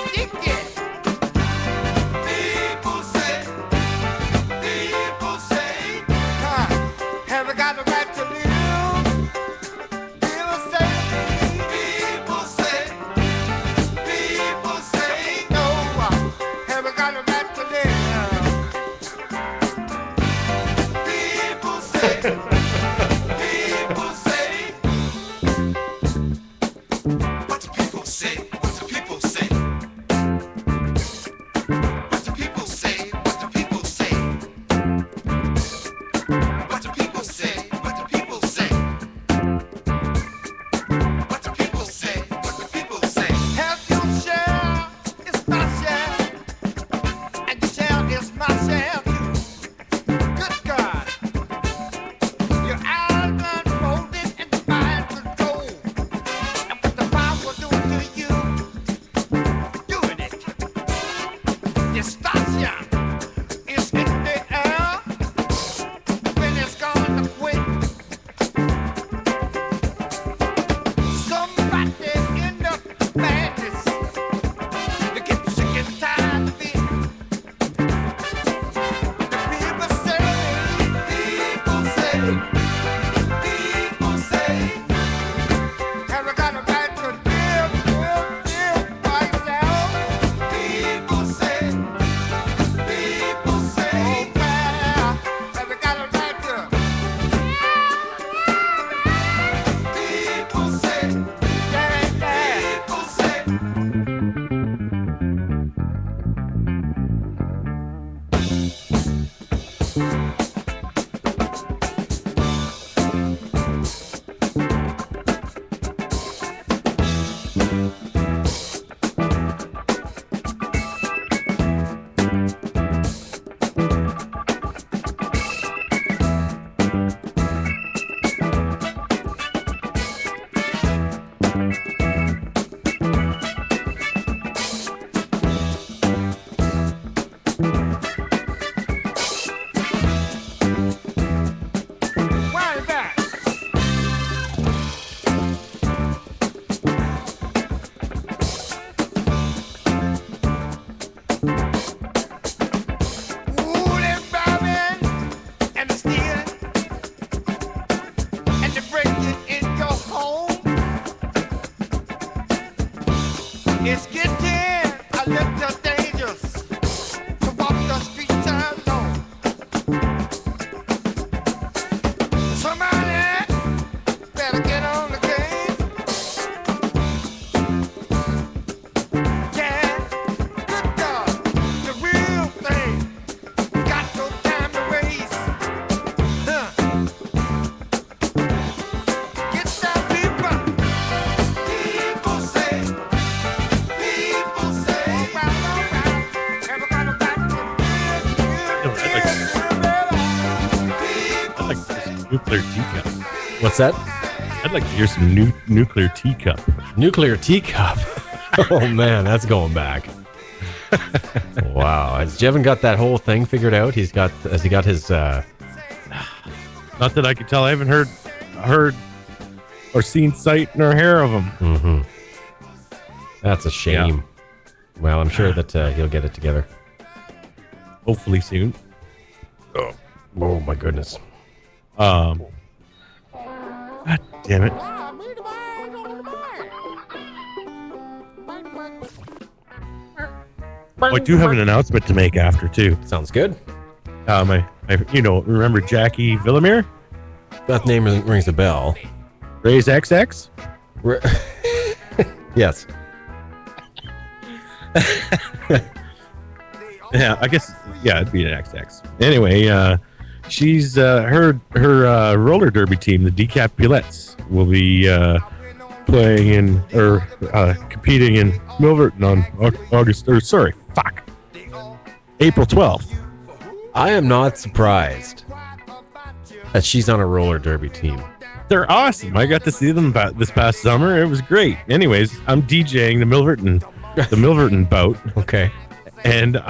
Nuclear teacup. What's that? I'd like to hear some nuclear teacup. Nuclear teacup. Oh man, that's going back. Wow. Has Jevin got that whole thing figured out? Has he got his Not that I can tell. I haven't heard or seen sight nor hair of him. Mm-hmm. That's a shame. Yeah. Well, I'm sure that he'll get it together. Hopefully soon. Oh my goodness. God damn it. I do have an announcement to make after too. Sounds good. Remember Jackie Villamere? That name rings a bell. Ray's XX? Yes. Yeah, I guess. Yeah, it'd be an XX. Anyway, she's her roller derby team, the Decap Pilettes, will be playing in or competing in Milverton on April 12th. I am not surprised that she's on a roller derby team. They're awesome. I got to see them this past summer. It was great. Anyways, I'm DJing the Milverton bout. Okay. And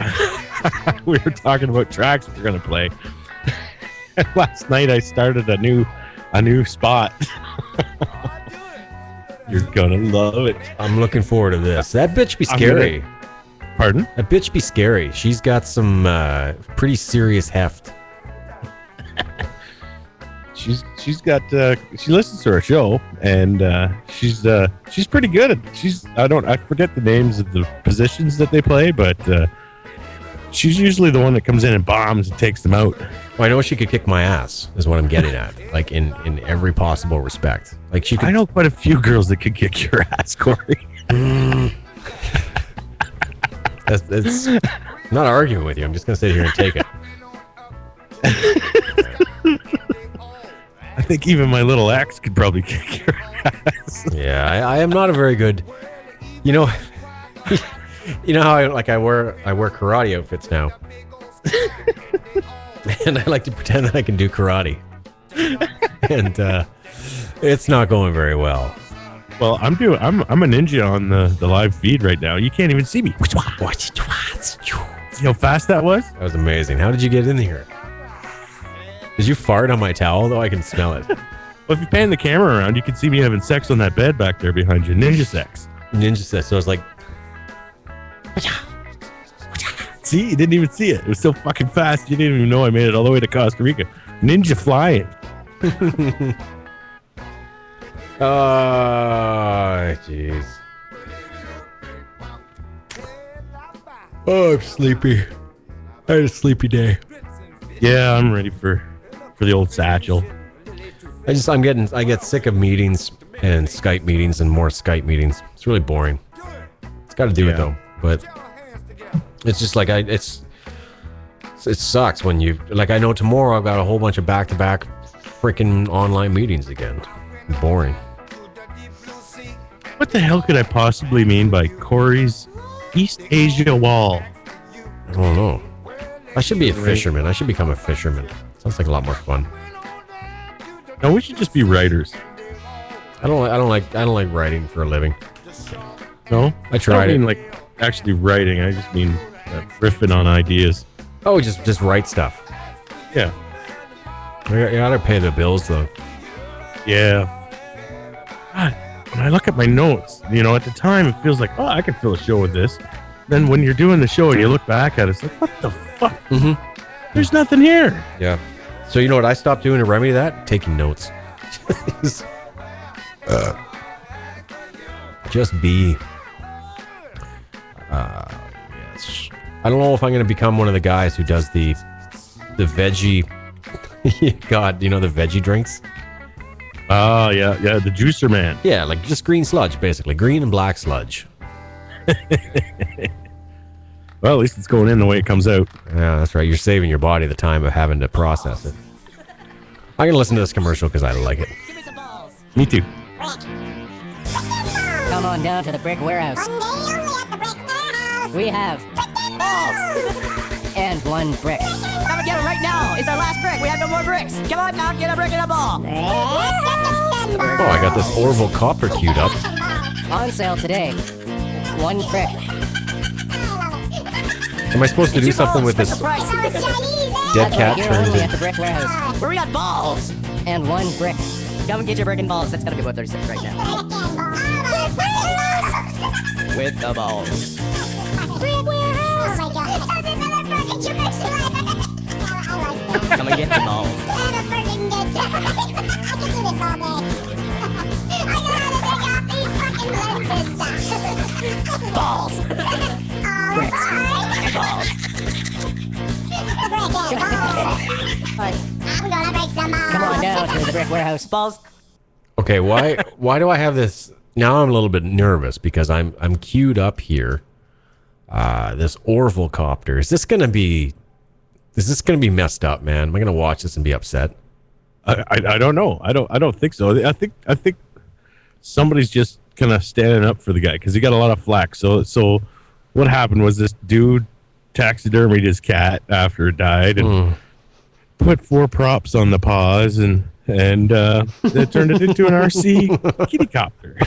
we were talking about tracks we're gonna play. And last night I started a new spot. You're gonna love it. I'm looking forward to this. That bitch be scary. Pardon? That bitch be scary. She's got some pretty serious heft. She's got she listens to our show, and she's pretty good at I forget the names of the positions that they play, but she's usually the one that comes in and bombs and takes them out. Well, I know she could kick my ass is what I'm getting at, like in every possible respect. Like she could. I know quite a few girls that could kick your ass, Corey. It's not arguing with you. I'm just gonna sit here and take it. I think even my little ex could probably kick your ass. Yeah, I am not a very good. You know how I wear karate outfits now, and I like to pretend that I can do karate, and it's not going very well. Well, I'm a ninja on the live feed right now. You can't even see me. See how fast that was? That was amazing. How did you get in here? Did you fart on my towel? Though I can smell it. Well, if you pan the camera around, you can see me having sex on that bed back there behind you. Ninja sex. Ninja sex. So I was like, see, you didn't even see it. It was so fucking fast. You didn't even know I made it all the way to Costa Rica. Ninja flying. Oh, jeez. Oh, I'm sleepy. I had a sleepy day. Yeah, I'm ready for the old satchel. I get sick of meetings and Skype meetings and more Skype meetings. It's really boring. It's got to do it though, but it's just like it sucks when you like. I know tomorrow I've got a whole bunch of back-to-back freaking online meetings again. Boring. What the hell could I possibly mean by Corey's East Asia Wall? I don't know. I should be a fisherman. I should become a fisherman. Sounds like a lot more fun. No, we should just be writers. I don't like writing for a living. No, I tried don't mean it. like actually writing. I just mean riffing on ideas. Oh, just write stuff. Yeah. You gotta pay the bills though. Yeah. God, when I look at my notes, at the time it feels like, oh, I could fill a show with this. Then when you're doing the show and you look back at it, it's like, what the fuck? Mm-hmm. There's nothing here. Yeah. So you know what I stopped doing to remedy that? Taking notes. Just be. Yes. I don't know if I'm going to become one of the guys who does the veggie. God, the veggie drinks? Oh, yeah, the juicer man. Yeah, like just green sludge, basically. Green and black sludge. Well, at least it's going in the way it comes out. Yeah, that's right. You're saving your body the time of having to process it. I'm going to listen to this commercial because I like it. Me too. Come on down to the brick warehouse. We have balls and one brick. Come and get it right now. It's our last brick. We have no more bricks. Come on now, get a brick and a ball. Oh, I got this Orville copter queued up. On sale today. 1 brick. Am I supposed to do something with this Special price. dead cat Here turned only in? at the brick warehouse. Where we got balls. And 1 brick. Come and get your brick and balls. That's gonna be $136 right now. With the balls. Come and get the balls. Balls. Bricks. And balls. Come on down to the brick warehouse. Balls. Okay, why do I have this? Now I'm a little bit nervous because I'm queued up here. This Orville copter. Is this gonna be messed up, man? Am I gonna watch this and be upset? I don't know. I don't think so. I think somebody's just kind of standing up for the guy because he got a lot of flack. So what happened was this dude taxidermied his cat after it died and put 4 props on the paws and they turned it into an RC kitty copter.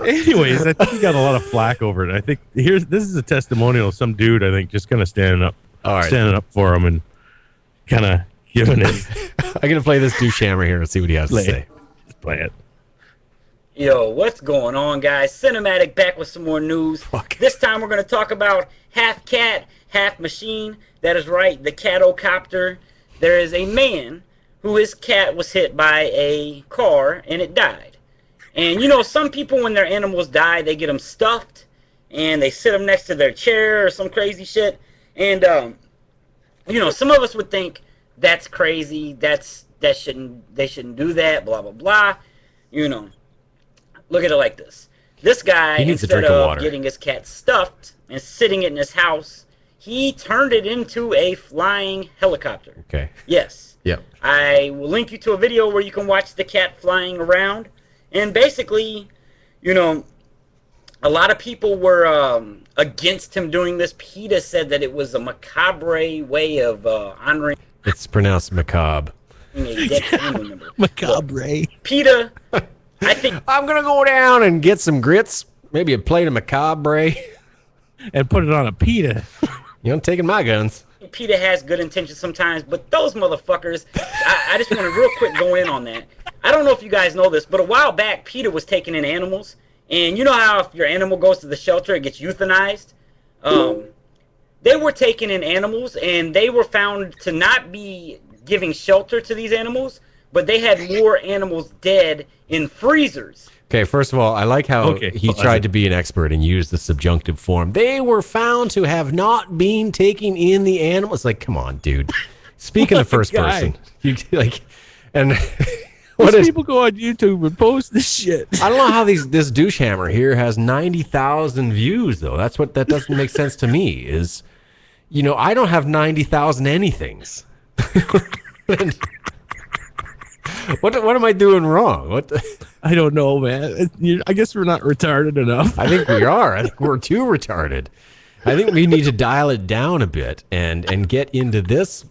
Anyways, I think he got a lot of flack over it. I think this is a testimonial of some dude, I think, just kind of standing up for him and kind of giving it. I'm gonna play this douche hammer here and see what he has to say. Let's play it. Yo, what's going on, guys? Cinematic back with some more news. This time we're going to talk about half cat, half machine. That is right, the catocopter. There is a man who his cat was hit by a car and it died. And you know, some people when their animals die, they get them stuffed and they sit them next to their chair or some crazy shit. And you know, some of us would think that's crazy. They shouldn't do that. Blah blah blah. You know. Look at it like this. This guy, instead of getting his cat stuffed and sitting it in his house, he turned it into a flying helicopter. Okay. Yes. Yep. I will link you to a video where you can watch the cat flying around. And basically, you know, a lot of people were against him doing this. PETA said that it was a macabre way of honoring. It's pronounced macabre. A dead family member. Macabre. PETA... I think I'm gonna go down and get some grits, maybe a plate of macabre, and put it on a pita. You know, taking my guns. PETA has good intentions sometimes, but those motherfuckers, I just want to real quick go in on that. I don't know if you guys know this, but a while back, PETA was taking in animals, and you know how if your animal goes to the shelter, it gets euthanized? They were taking in animals, and they were found to not be giving shelter to these animals, but they had more animals dead in freezers. Okay, first of all, I like how he tried to be an expert and use the subjunctive form. They were found to have not been taking in the animals. It's like, come on, dude. Speak in the first person. You like, and people go on YouTube and post this shit. I don't know how this douche hammer here has 90,000 views though. That doesn't make sense to me. Is, you know, I don't have 90,000 anythings. And, What am I doing wrong? I don't know, man. I guess we're not retarded enough. I think we are. I think we're too retarded. I think we need to dial it down a bit and get into this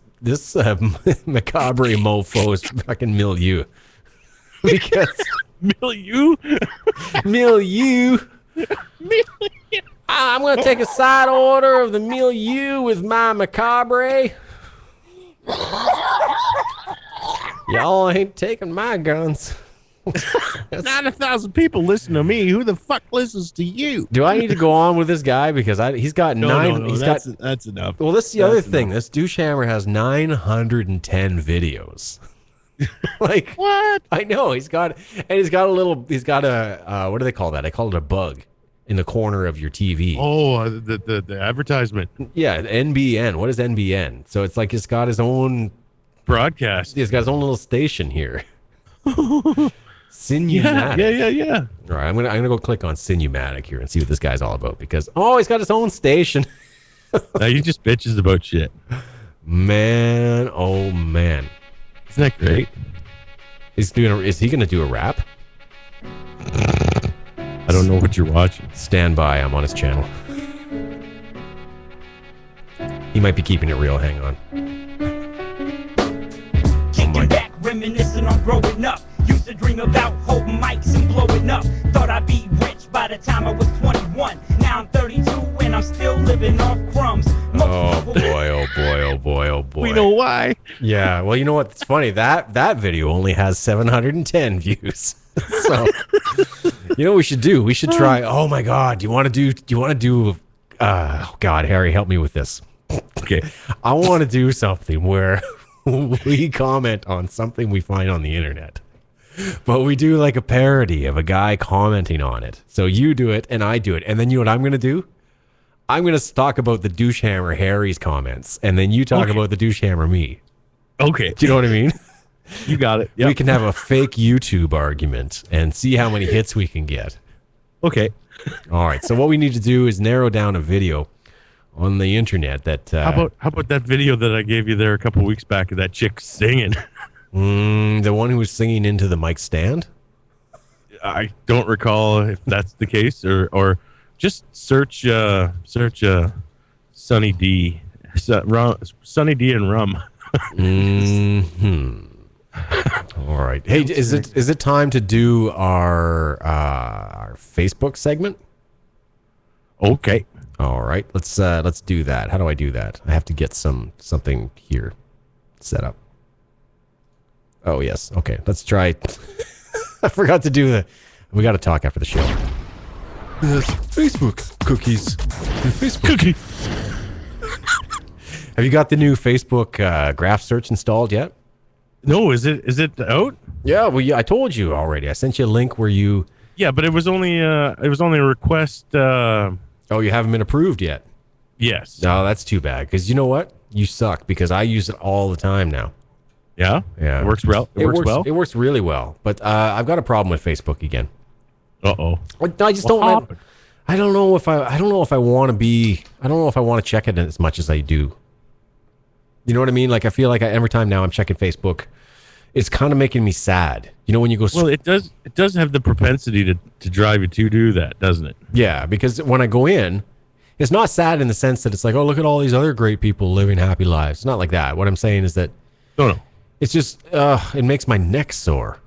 macabre mofo's fucking milieu. Because milieu. I'm gonna take a side order of the milieu with my macabre. Y'all ain't taking my guns. 90,000 people listen to me. Who the fuck listens to you? Do I need to go on with this guy because he's got nine? No, that's enough. Well, this is the other thing. This douche hammer has 910 videos. Like what? I know he's got a what do they call that? I call it a bug in the corner of your TV. Oh, the advertisement. Yeah, NBN. What is NBN? So it's like he's got his own broadcast. He's got his own little station here. Sinumatic. Yeah. All right, I'm gonna go click on Sinumatic here and see what this guy's all about because he's got his own station. Now you just bitches about shit. Man, oh man. Isn't that great? Is he gonna do a rap? I don't know what you're watching. Stand by, I'm on his channel. He might be keeping it real. Hang on. Kicking back, reminiscing on growing up. Used to dream about holding mics and blowing up. Thought I'd be rich by the time I was 21. Now I'm 32 and I'm still living off crumbs. Oh boy! Oh boy! Oh boy! Oh boy! We know why. Yeah. Well, you know what? It's funny that video only has 710 views. So, you know what we should do? We should try. Oh my God! Do you want to do? Oh God, Harry, help me with this. Okay. I want to do something where we comment on something we find on the internet, but we do like a parody of a guy commenting on it. So you do it and I do it, and then you know what I'm going to do? I'm going to talk about the douche hammer Harry's comments, and then you talk about the douche hammer me. Okay. Do you know what I mean? You got it. Yep. We can have a fake YouTube argument and see how many hits we can get. Okay. All right. So what we need to do is narrow down a video on the internet that. How about that video that I gave you there a couple weeks back of that chick singing? The one who was singing into the mic stand? I don't recall if that's the case, or just search Sunny D, Sunny D and Rum. All right. Hey, is it time to do our Facebook segment? Okay. All right. Let's do that. How do I do that? I have to get something here set up. Oh yes. Okay. Let's try. I forgot to do we got to talk after the show. Facebook cookies. Facebook Cookie. Have you got the new Facebook graph search installed yet? No, is it out? Yeah. Well, I told you already. I sent you a link where you. Yeah, but it was only a request. Oh, you haven't been approved yet. Yes. No, that's too bad. Because you know what? You suck. Because I use it all the time now. Yeah. Yeah. It works well. It works well. It works really well. But I've got a problem with Facebook again. Uh-oh. I just don't. I don't know if I want to be. I don't know if I want to check it as much as I do. You know what I mean? Like I feel like every time now I'm checking Facebook, it's kind of making me sad. You know when you go. Well, it does have the propensity to drive you to do that, doesn't it? Yeah, because when I go in, it's not sad in the sense that it's like, oh, look at all these other great people living happy lives. It's not like that. What I'm saying is that. No. It's just it makes my neck sore.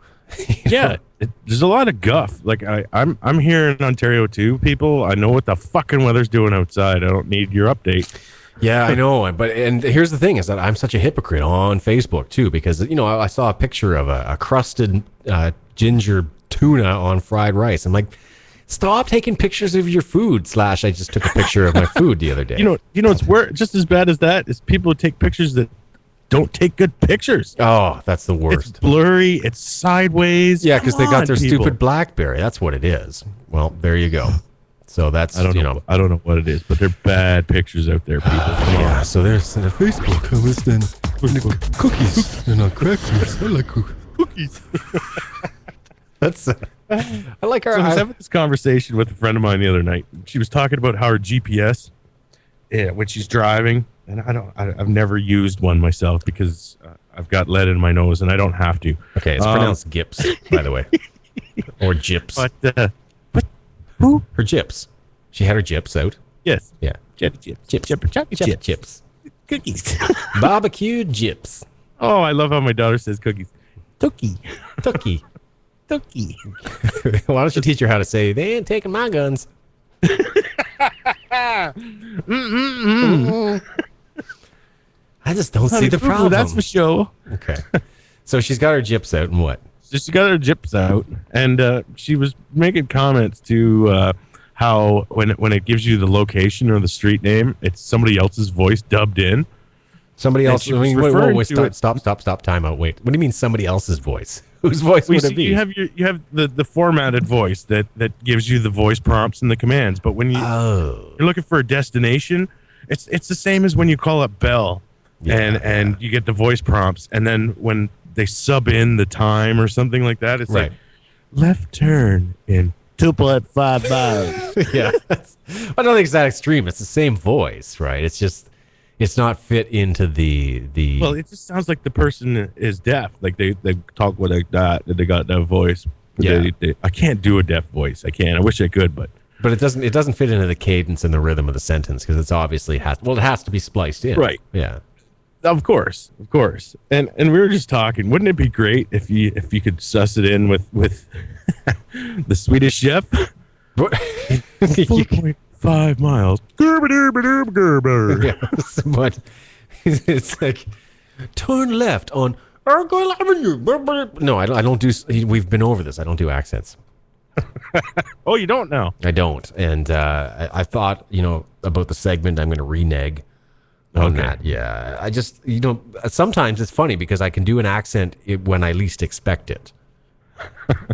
Yeah, there's a lot of guff. Like I'm here in Ontario too, people. I know what the fucking weather's doing outside. I don't need your update. Yeah, I know. And here's the thing is that I'm such a hypocrite on Facebook too, because I saw a picture of a crusted ginger tuna on fried rice. I'm like, stop taking pictures of your food. / I just took a picture of my food the other day. You know, it's just as bad as that is people who take pictures that don't take good pictures. Oh, that's the worst. It's blurry. It's sideways. Yeah, because they got their people. stupid BlackBerry. That's what it is. Well, there you go. So that's I don't know what it is, but they're bad pictures out there, people. Yeah. So there's the Facebook comments and cookies and crackers. I like Cookies. That's. I like our. So I was having this conversation with a friend of mine the other night. She was talking about how her GPS, when she's driving, and I've never used one myself because I've got lead in my nose and I don't have to. Okay, it's pronounced Gips, by the way, or Gyps. But who? Her Gyps. She had her Gyps out. Yes. Yeah. Chips. Cookies. Barbecued Gyps. Oh, I love how my daughter says cookies. Tookie. Why don't you teach her how to say, they ain't taking my guns? I just don't see the problem. That's for sure. Okay. So she's got her Gyps out and what? So she got her Gyps out, and she was making comments to how when it gives you the location or the street name, it's somebody else's voice dubbed in. Somebody else. I mean, wait, stop, time out. Wait. What do you mean somebody else's voice? Whose voice would it be? You have the formatted voice that gives you the voice prompts and the commands. But when you're looking for a destination, it's the same as when you call up Bell, and you get the voice prompts, and then when they sub in the time or something like that, it's like left turn in 2.5 miles. Yeah, I don't think it's that extreme. It's the same voice, right? It's just. It's not fit into the. Well, it just sounds like the person is deaf. Like they talk like that. They got that voice. Yeah. I can't do a deaf voice. I can't. I wish I could, but But it doesn't fit into the cadence and the rhythm of the sentence because it's obviously it has to be spliced in. Right. Yeah. Of course. And we were just talking. Wouldn't it be great if you could suss it in with the Swedish chef? 4.5 miles. Gerber. Yeah, but it's like turn left on Argyle Avenue. No, I don't do. We've been over this. I don't do accents. Oh, you don't know? I don't. And I thought about the segment. I'm going to renege on that. Yeah, I just sometimes it's funny because I can do an accent when I least expect it.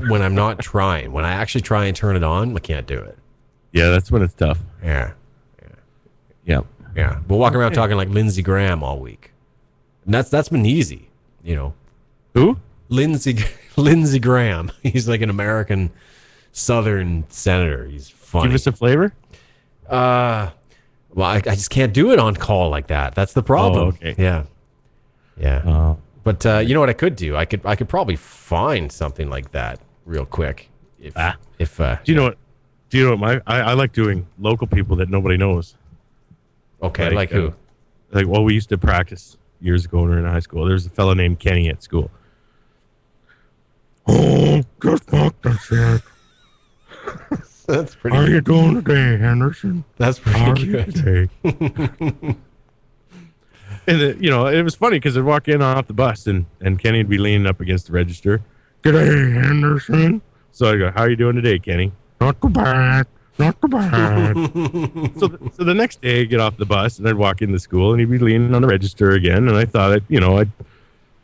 When I'm not trying, when I actually try and turn it on, I can't do it. Yeah, that's when it's tough. Yeah. Yeah. We'll walk around talking like Lindsey Graham all week. And that's been easy, Who? Lindsey Graham. He's like an American Southern senator. He's funny. Give us a flavor. Well, I just can't do it on call like that. That's the problem. Oh, okay. Yeah. But you know what I could do? I could probably find something like that real quick. If Do you know what? I like doing local people that nobody knows. Okay, like who? We used to practice years ago when we were in high school. There's a fellow named Kenny at school. Oh, just fuck the shit. That's pretty. How you doing today, Henderson? That's pretty good. Today? And it was funny because I'd walk in off the bus and Kenny'd be leaning up against the register. G'day, Henderson. So I go, how are you doing today, Kenny? Not too bad. So the next day I get off the bus and I'd walk into school and he'd be leaning on the register again. And I thought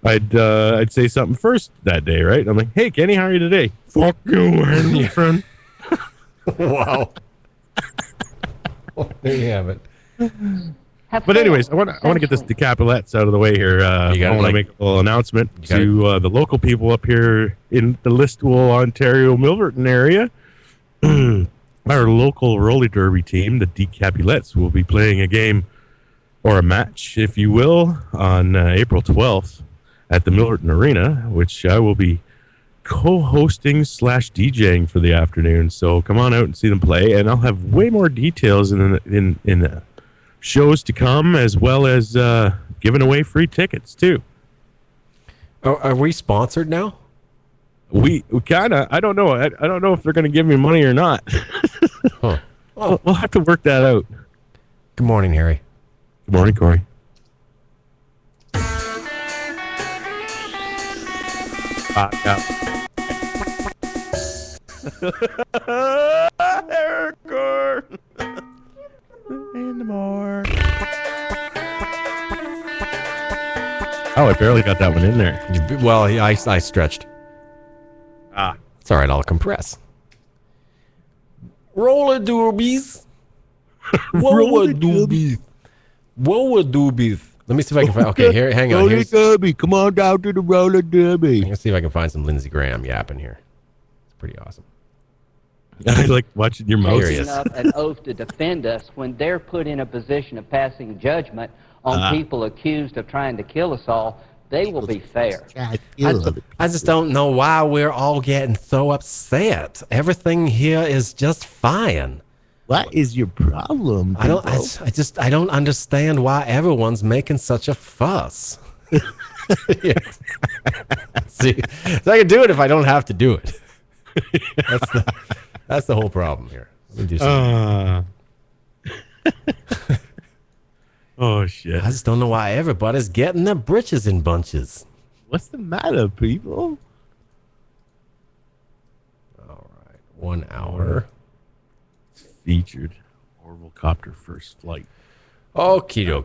I'd say something first that day, right? I'm like, hey, Kenny, how are you today? Fuck you, Henderson. Wow. There you have it. But anyways, I want to get this decapulets out of the way here. I want to make a little announcement to the local people up here in the Listowel, Ontario, Milverton area. Our local roller derby team, the Decapulets, will be playing a game or a match, if you will, on April 12th at the Milverton Arena, which I will be co-hosting / DJing for the afternoon. So come on out and see them play, and I'll have way more details in shows to come, as well as giving away free tickets too. Are we sponsored now? We kind of. I don't know. I don't know if they're going to give me money or not. Huh. We'll have to work that out. Good morning, Harry. Good morning, Corey. Yeah. HairCor. In the morning. Oh, I barely got that one in there. Well, I stretched. It's all right. I'll compress. Roller doobies. Roller doobies. Roller doobies. Let me see if I can find. Okay, here, hang on. Roller derby. Come on down to the roller derby. Let's see if I can find some Lindsey Graham yapping here. It's pretty awesome. I like watching your mouth. Here he is. An oath to defend us when they're put in a position of passing judgment on people accused of trying to kill us all. They will be fair. I just don't know why we're all getting so upset. Everything here is just fine. What is your problem? I don't understand why everyone's making such a fuss. See, so I can do it if I don't have to do it. That's the whole problem here. Let me do something. Oh shit! I just don't know why everybody's getting their britches in bunches. What's the matter, people? All right, 1 hour. Featured Orville Copter First Flight. Okie